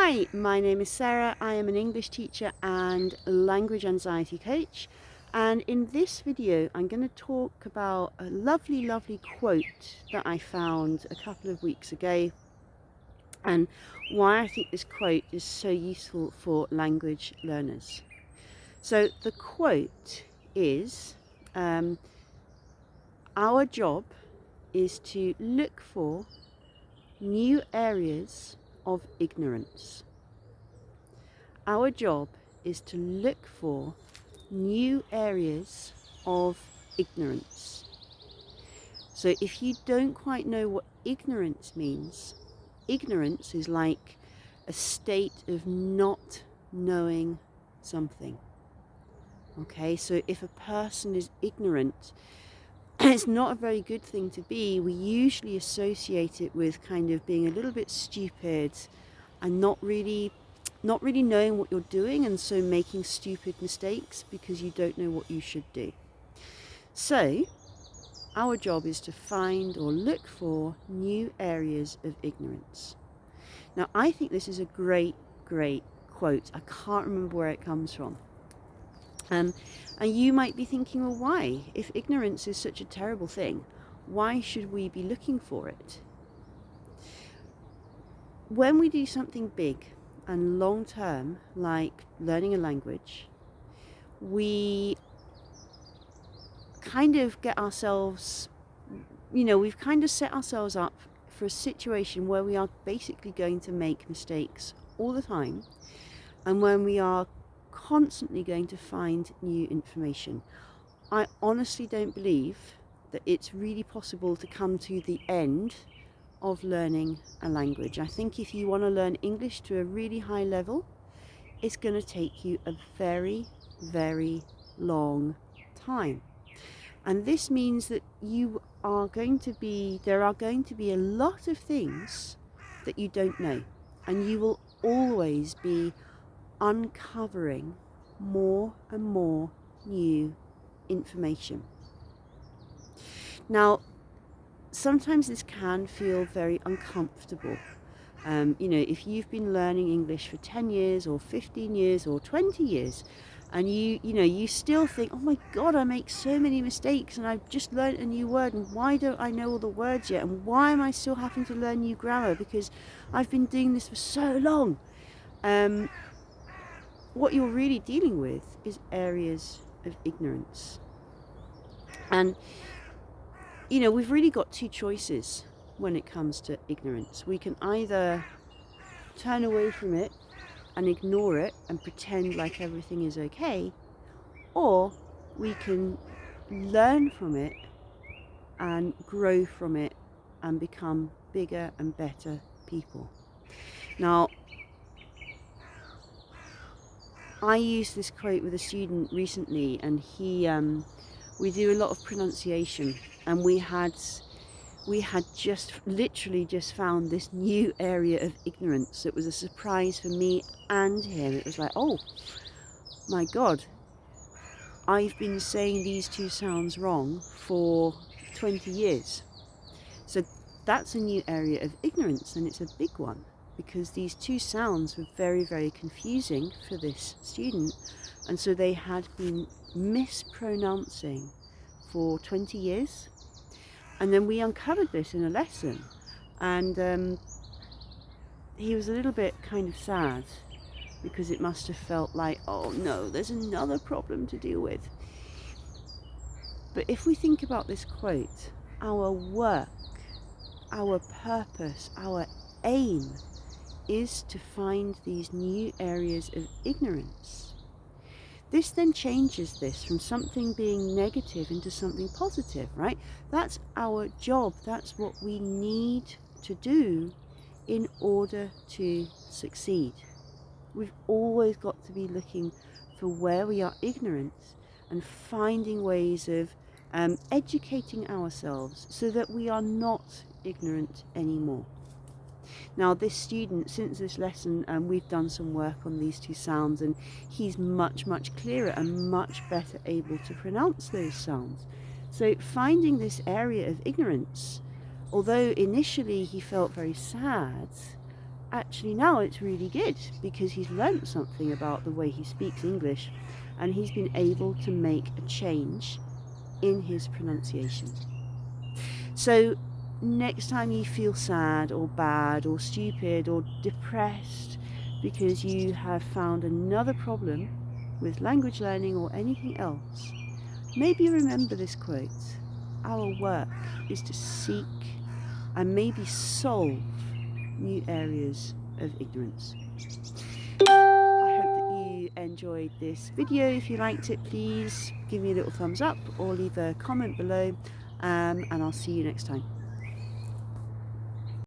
Hi, my name is Sarah. I am an English teacher and language anxiety coach. And in this video, I'm going to talk about a lovely quote that I found a couple of weeks ago and why I think this quote is so useful for language learners. So the quote is, our job is to look for new areas of ignorance. Our job is to look for new areas of ignorance. So if you don't quite know what ignorance means, ignorance is like a state of not knowing something. Okay, so if a person is ignorant, it's not a very good thing to be. We usually associate it with kind of being a little bit stupid and not really knowing what you're doing, and so making stupid mistakes because you don't know what you should do. So our job is to find or look for new areas of ignorance. Now I think this is a great quote. I can't remember where it comes from. And you might be thinking, well, why? If ignorance is such a terrible thing, why should we be looking for it? When we do something big and long term, like learning a language, we kind of get ourselves, we've kind of set ourselves up for a situation where we are basically going to make mistakes all the time, and when we are constantly going to find new information. I honestly don't believe that it's really possible to come to the end of learning a language. I think if you want to learn English to a really high level, it's going to take you a very long time. And this means that there are going to be a lot of things that you don't know, and you will always be uncovering more and more new information. Now, sometimes this can feel very uncomfortable. If you've been learning English for 10 years or 15 years or 20 years, and you still think, oh my God, I make so many mistakes and I've just learned a new word, and why don't I know all the words yet? And why am I still having to learn new grammar? Because I've been doing this for so long. What you're really dealing with is areas of ignorance. And we've really got two choices when it comes to ignorance. We can either turn away from it and ignore it and pretend like everything is okay, or we can learn from it and grow from it and become bigger and better people. Now, I used this quote with a student recently, and we do a lot of pronunciation, and we had literally just found this new area of ignorance. It was a surprise for me and him. It was like, oh my God, I've been saying these two sounds wrong for 20 years. So that's a new area of ignorance, and it's a big one, because these two sounds were very confusing for this student, and so they had been mispronouncing for 20 years. And then we uncovered this in a lesson, and he was a little bit kind of sad, because it must have felt like, oh no, there's another problem to deal with. But if we think about this quote, our work, our purpose, our aim is to find these new areas of ignorance. This then changes this from something being negative into something positive, right? That's our job. That's what we need to do in order to succeed. We've always got to be looking for where we are ignorant and finding ways of educating ourselves so that we are not ignorant anymore. Now, this student, since this lesson, we've done some work on these two sounds, and he's much clearer and much better able to pronounce those sounds. So finding this area of ignorance, although initially he felt very sad, actually now it's really good because he's learnt something about the way he speaks English, and he's been able to make a change in his pronunciation. So next time you feel sad or bad or stupid or depressed because you have found another problem with language learning or anything else, maybe remember this quote: our work is to seek and maybe solve new areas of ignorance. I hope that you enjoyed this video. If you liked it, please give me a little thumbs up or leave a comment below, and I'll see you next time.